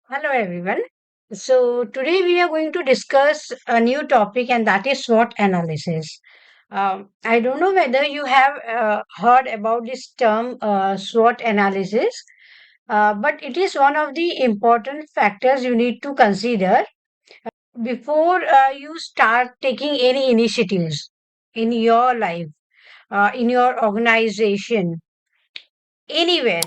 Hello, everyone. So, today we are going to discuss a new topic, and that is SWOT analysis. I don't know whether you have heard about this term SWOT analysis, but it is one of the important factors you need to consider before you start taking any initiatives in your life, in your organization, anywhere.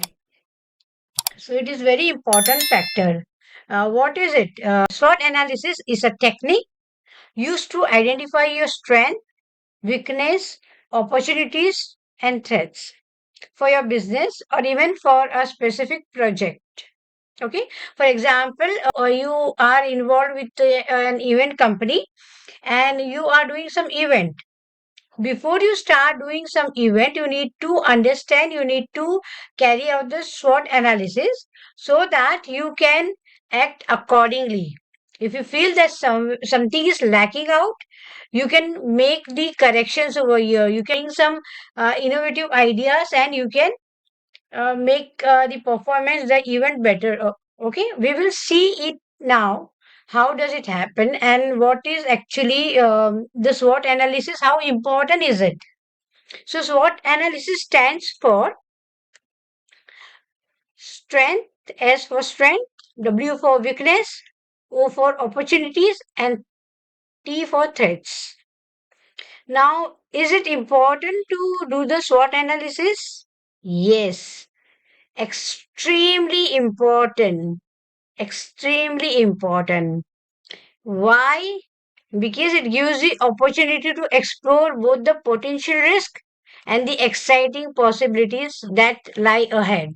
So, it is very important factor. What is it? SWOT analysis is a technique used to identify your strength, weakness, opportunities, and threats for your business or even for a specific project. Okay, for example, you are involved with an event company and you are doing some event. Before you start doing some event, you need to understand, you need to carry out the SWOT analysis so that you can act accordingly. If you feel that something is lacking out, you can make the corrections over here. You can bring some innovative ideas and you can make the performance, the event better. Okay, we will see it now. How does it happen and what is actually the SWOT analysis? How important is it? So, SWOT analysis stands for strength, S for strength, W for weakness, O for opportunities, and T for threats. Now, is it important to do the SWOT analysis? Yes, extremely important. Extremely important. Why? Because it gives the opportunity to explore both the potential risk and the exciting possibilities that lie ahead.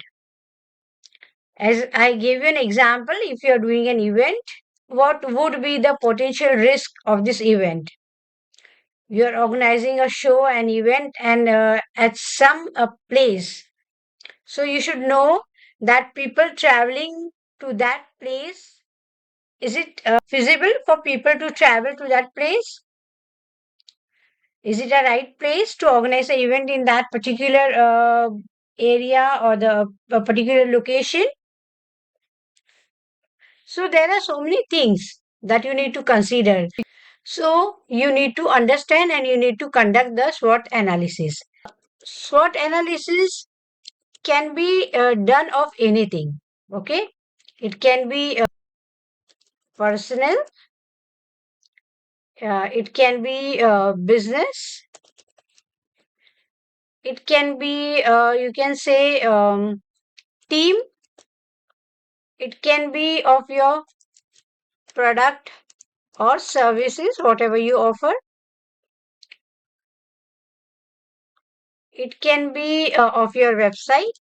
As I gave you an example, if you are doing an event, what would be the potential risk of this event? You are organizing a show, an event, and at some place. So you should know that people traveling to that place, is it feasible for people to travel to that place? Is it a right place to organize an event in that particular area or the particular location? So there are so many things that you need to consider. So you need to understand and you need to conduct the SWOT analysis. SWOT analysis can be done of anything. Okay, it can be personal, it can be business, it can be you can say team, it can be of your product or services, whatever you offer. It can be of your website.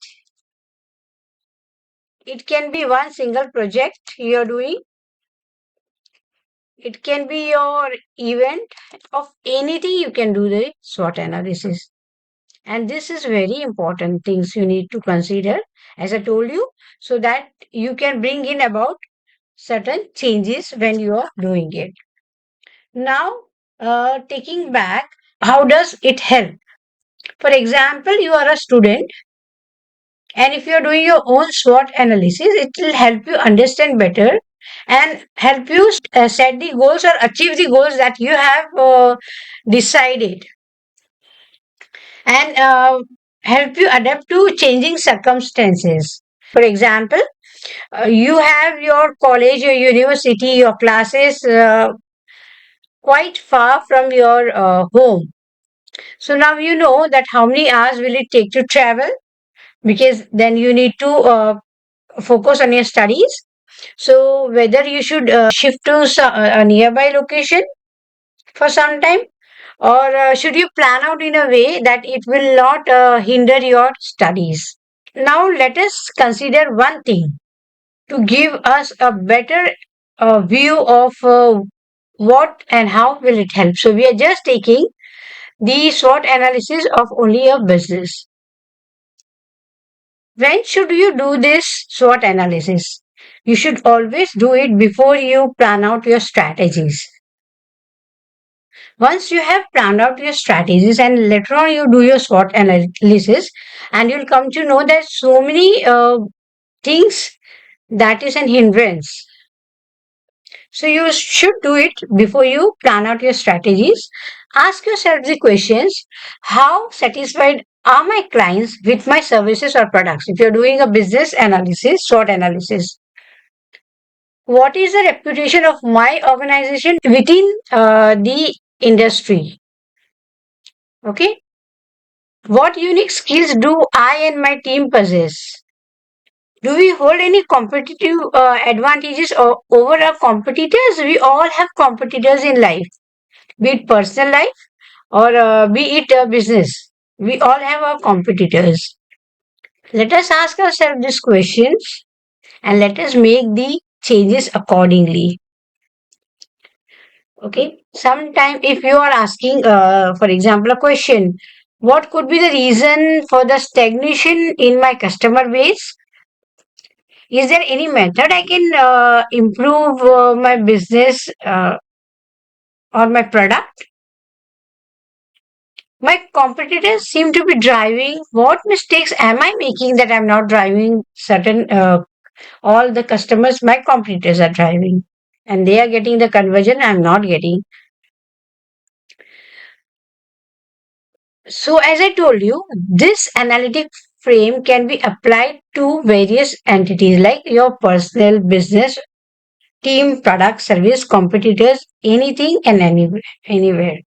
It can be one single project you're doing. It can be your event of anything you can do the SWOT analysis. And this is very important things you need to consider, as I told you, so that you can bring in about certain changes when you are doing it. Now, taking back, how does it help? For example, you are a student, and if you are doing your own SWOT analysis, it will help you understand better and help you set the goals or achieve the goals that you have decided, and help you adapt to changing circumstances. For example, you have your college, your university, your classes quite far from your home. So now you know that how many hours will it take to travel, because then you need to focus on your studies. So whether you should shift to a nearby location for some time, or should you plan out in a way that it will not hinder your studies. Now let us consider one thing to give us a better view of what and how will it help. So we are just taking the SWOT analysis of only a business. When should you do this SWOT analysis? You should always do it before you plan out your strategies. Once you have planned out your strategies and later on you do your SWOT analysis, and you'll come to know that so many things that is an hindrance. So you should do it before you plan out your strategies. Ask yourself the questions: how satisfied are my clients with my services or products? If you're doing a business analysis, SWOT analysis, what is the reputation of my organization within the industry? Okay. What unique skills do I and my team possess? Do we hold any competitive advantages over our competitors? We all have competitors in life, be it personal life or be it business. We all have our competitors. Let us ask ourselves these questions and let us make the changes accordingly. Okay. Sometime if you are asking, for example, a question, what could be the reason for the stagnation in my customer base? Is there any method I can improve my business or my product? My competitors seem to be driving. What mistakes am I making that I'm not driving certain all the customers my competitors are driving and they are getting the conversion I'm not getting? So as I told you, this analytic frame can be applied to various entities like your personal business, team, product, service, competitors, anything and anywhere.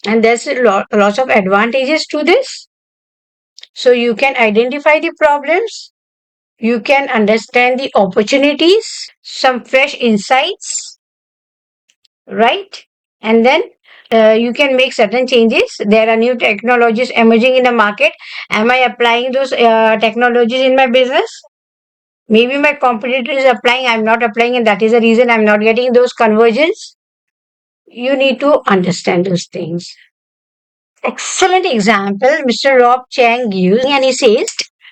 And there's lots of advantages to this. So you can identify the problems, you can understand the opportunities, some fresh insights, right? And then you can make certain changes. There are new technologies emerging in the market. Am I applying those technologies in my business? Maybe my competitor is applying, I'm not applying, and that is the reason I'm not getting those conversions. You need to understand those things. Excellent example Mr. Rob Chang gives, and he says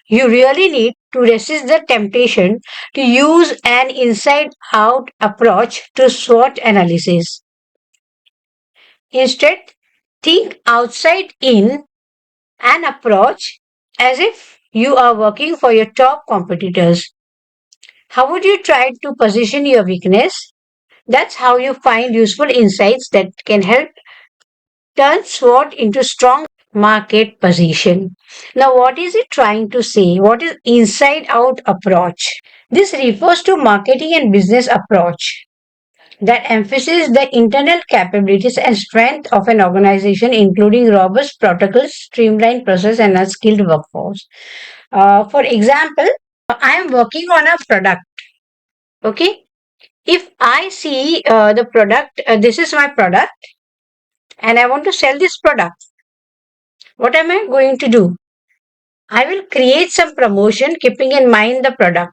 you really need to resist the temptation to use an inside out approach to SWOT analysis. Instead, think outside in an approach as if you are working for your top competitors. How would you try to position your weakness? That's how you find useful insights that can help turn SWOT into strong market position. Now, what is it trying to say? What is inside out approach? This refers to marketing and business approach that emphasizes the internal capabilities and strength of an organization, including robust protocols, streamlined process, and a skilled workforce. For example, I am working on a product. Okay, if I see the product, this is my product, and I want to sell this product, what am I going to do? I will create some promotion keeping in mind the product.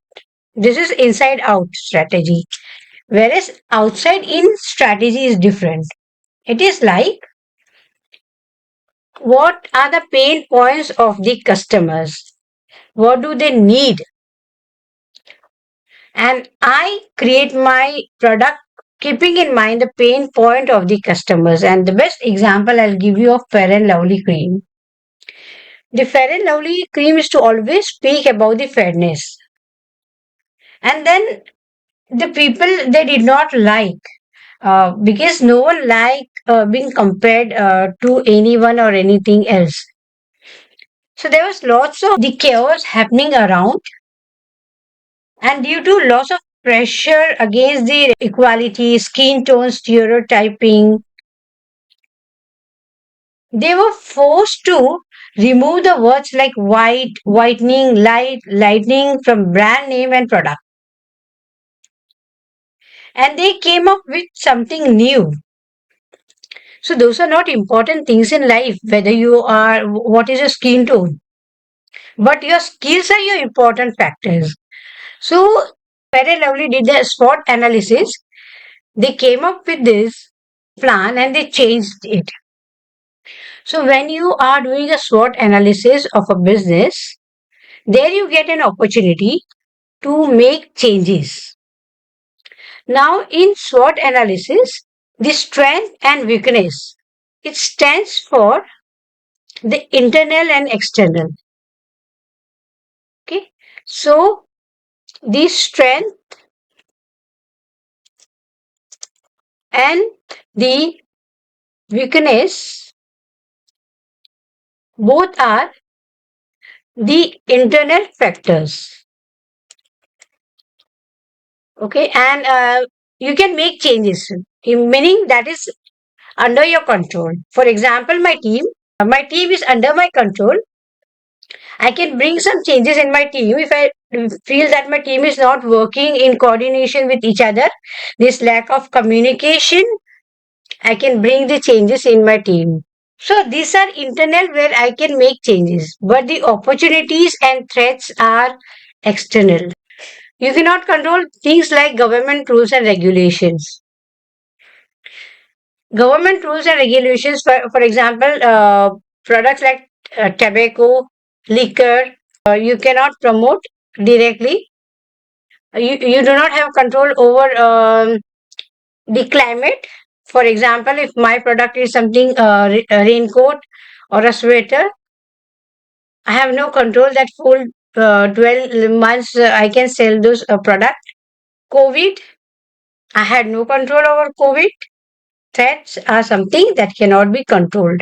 This is inside out strategy. Whereas outside in strategy is different. It is like what are the pain points of the customers? What do they need? And I create my product keeping in mind the pain point of the customers. And the best example I'll give you of Fair and Lovely cream. The Fair and Lovely cream is to always speak about the fairness. And then the people they did not like because no one like being compared to anyone or anything else. So there was lots of the chaos happening around, and due to lots of pressure against the equality, skin tone stereotyping, they were forced to remove the words like white, whitening, light, lightning from brand name and product. And they came up with something new. So those are not important things in life, whether you are, what is your skin tone. But your skills are your important factors. So Fair and Lovely did the SWOT analysis. They came up with this plan and they changed it. So when you are doing a SWOT analysis of a business, there you get an opportunity to make changes. Now in SWOT analysis, the strength and weakness, it stands for the internal and external. Okay. So The strength and the weakness both are the internal factors. Okay, and you can make changes, meaning that is under your control. For example, my team is under my control. I can bring some changes in my team if I feel that my team is not working in coordination with each other. This lack of communication, I can bring the changes in my team. So these are internal where I can make changes, but the opportunities and threats are external. You cannot control things like government rules and regulations. Government rules and regulations, for example, products like tobacco, liquor, you cannot promote directly. You do not have control over the climate. For example, if my product is something a raincoat or a sweater, I have no control that full 12 months I can sell those product. COVID, I had no control over COVID. Threats are something that cannot be controlled.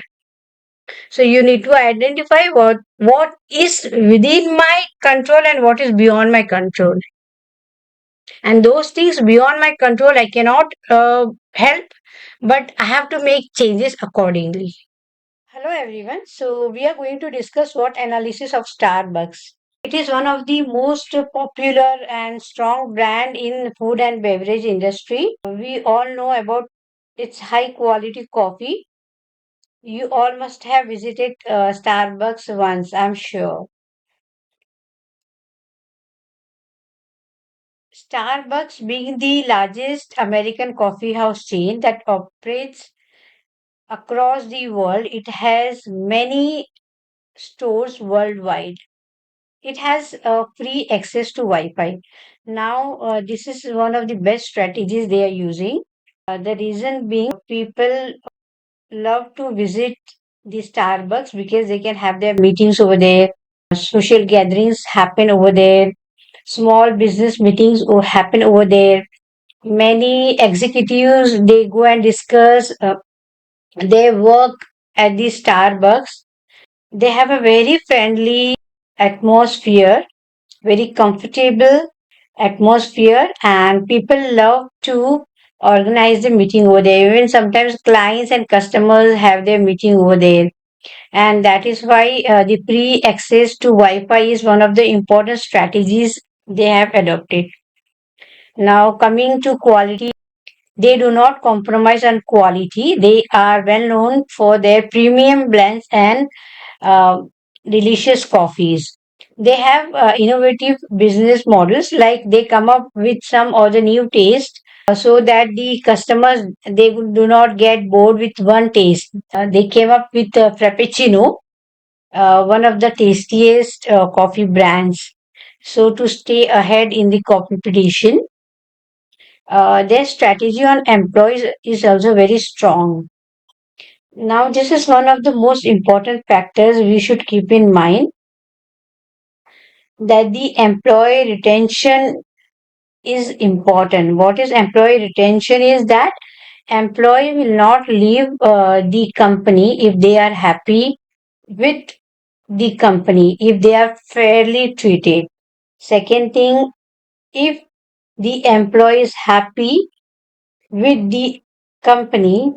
So you need to identify what is within my control and what is beyond my control. And those things beyond my control, I cannot help, but I have to make changes accordingly. Hello everyone. So we are going to discuss SWOT analysis of Starbucks. It is one of the most popular and strong brand in food and beverage industry. We all know about its high quality coffee. You all must have visited Starbucks once, I'm sure. Starbucks being the largest American coffee house chain that operates across the world, it has many stores worldwide. It has free access to Wi-Fi. Now, this is one of the best strategies they are using. The reason being, people love to visit the Starbucks because they can have their meetings over there. Social gatherings happen over there. Small business meetings happen over there. Many executives they go and discuss their work at the Starbucks. They have a very friendly atmosphere, very comfortable atmosphere, and people love to organize the meeting over there. Even sometimes clients and customers have their meeting over there, and that is why the pre access to Wi-Fi is one of the important strategies they have adopted. Now, coming to quality, they do not compromise on quality. They are well known for their premium blends and uh, delicious coffees. They have innovative business models, like they come up with some or the new taste so that the customers do not get bored with one taste. They came up with Frappuccino, one of the tastiest coffee brands. So to stay ahead in the competition, their strategy on employees is also very strong. Now, this is one of the most important factors we should keep in mind, that the employee retention is important. What is employee retention? Is that employee will not leave the company if they are happy with the company, if they are fairly treated. Second thing, if the employee is happy with the company,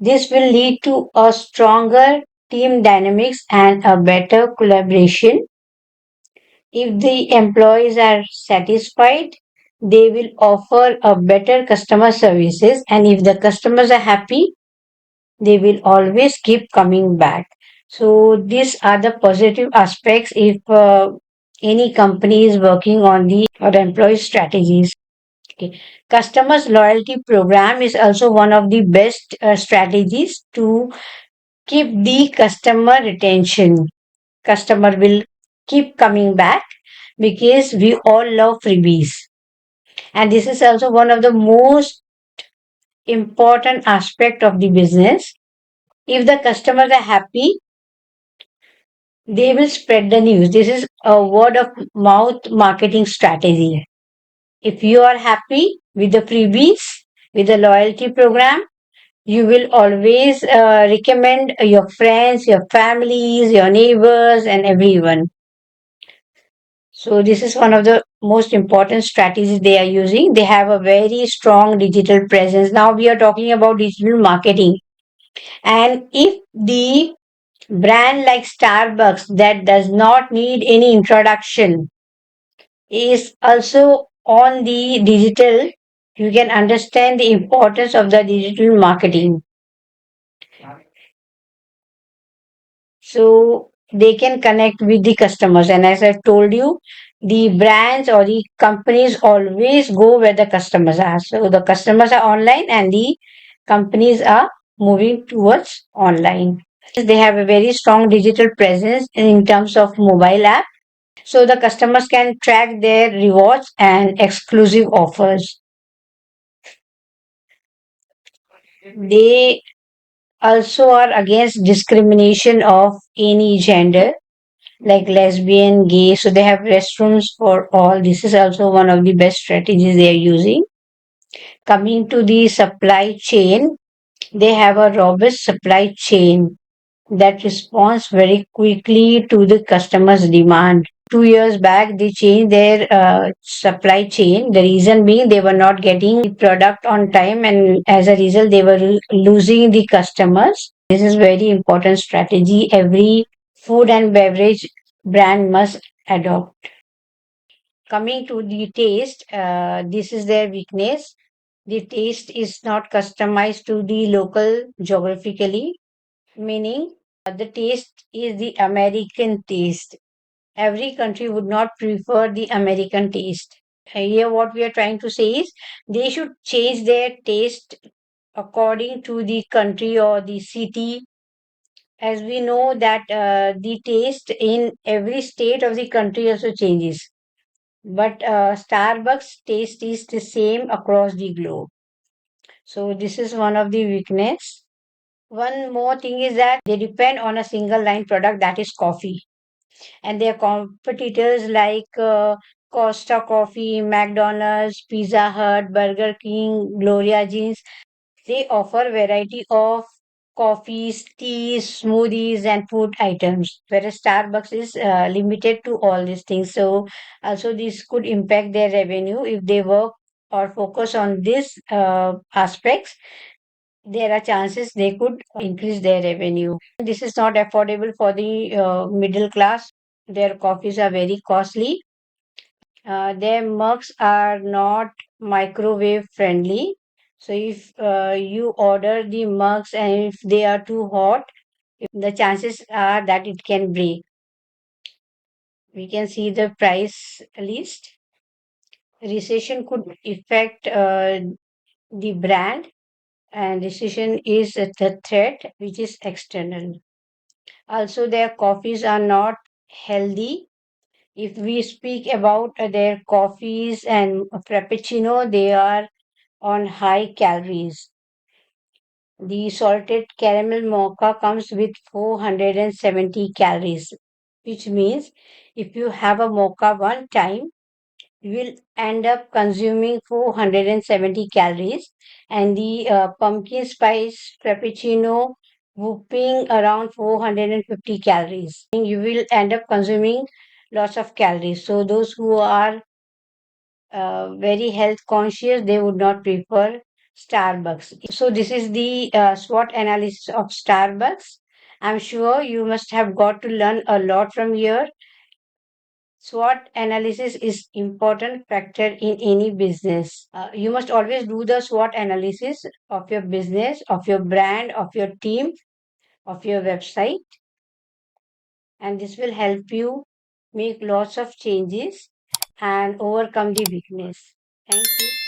this will lead to a stronger team dynamics and a better collaboration. If the employees are satisfied, they will offer a better customer services, and if the customers are happy, they will always keep coming back. So these are the positive aspects if any company is working on the or employee strategies. Okay. Customers loyalty program is also one of the best strategies to keep the customer retention. Customer will keep coming back because we all love freebies. And this is also one of the most important aspect of the business. If the customers are happy, They will spread the news. This is a word of mouth marketing strategy. If you are happy with the freebies, with the loyalty program, you will always recommend your friends, your families, your neighbors, and everyone. So, this is one of the most important strategies they are using. They have a very strong digital presence. Now, we are talking about digital marketing. And if the brand like Starbucks that does not need any introduction is also on the digital, you can understand the importance of the digital marketing. So they can connect with the customers. And as I've told you, the brands or the companies always go where the customers are. So the customers are online and the companies are moving towards online. They have a very strong digital presence in terms of mobile app. So the customers can track their rewards and exclusive offers. They also are against discrimination of any gender like lesbian, gay. So they have restrooms for all. This is also one of the best strategies they are using. Coming to the supply chain, they have a robust supply chain that responds very quickly to the customer's demand. 2 years back, they changed their supply chain. The reason being they were not getting the product on time, and as a result, they were losing the customers. This is very important strategy. Every food and beverage brand must adopt. Coming to the taste, this is their weakness. The taste is not customized to the local geographically, meaning the taste is the American taste. Every country would not prefer the American taste. Here, what we are trying to say is they should change their taste according to the country or the city. As we know that the taste in every state of the country also changes, but Starbucks taste is the same across the globe. So this is one of the weakness. One more thing is that they depend on a single line product, that is coffee, and their competitors like Costa Coffee, McDonald's, Pizza Hut, Burger King, Gloria Jeans, they offer variety of coffees, teas, smoothies, and food items, whereas Starbucks is limited to all these things. So also this could impact their revenue if they work or focus on these aspects. There are chances they could increase their revenue. This is not affordable for the middle class. Their coffees are very costly. Their mugs are not microwave friendly. So if you order the mugs and if they are too hot, the chances are that it can break. We can see the price list. Recession could affect the brand, and recession is the threat which is external. Also, their coffees are not healthy. If we speak about their coffees and frappuccino, they are on high calories. The salted caramel mocha comes with 470 calories, which means if you have a mocha one time, you will end up consuming 470 calories. And the pumpkin spice frappuccino whooping around 450 calories. You will end up consuming lots of calories. So those who are very health conscious, they would not prefer Starbucks. So this is the SWOT analysis of Starbucks. I'm sure you must have got to learn a lot from here. SWOT analysis is important factor in any business. You must always do the SWOT analysis of your business, of your brand, of your team, of your website, and this will help you make lots of changes and overcome the weakness. Thank you.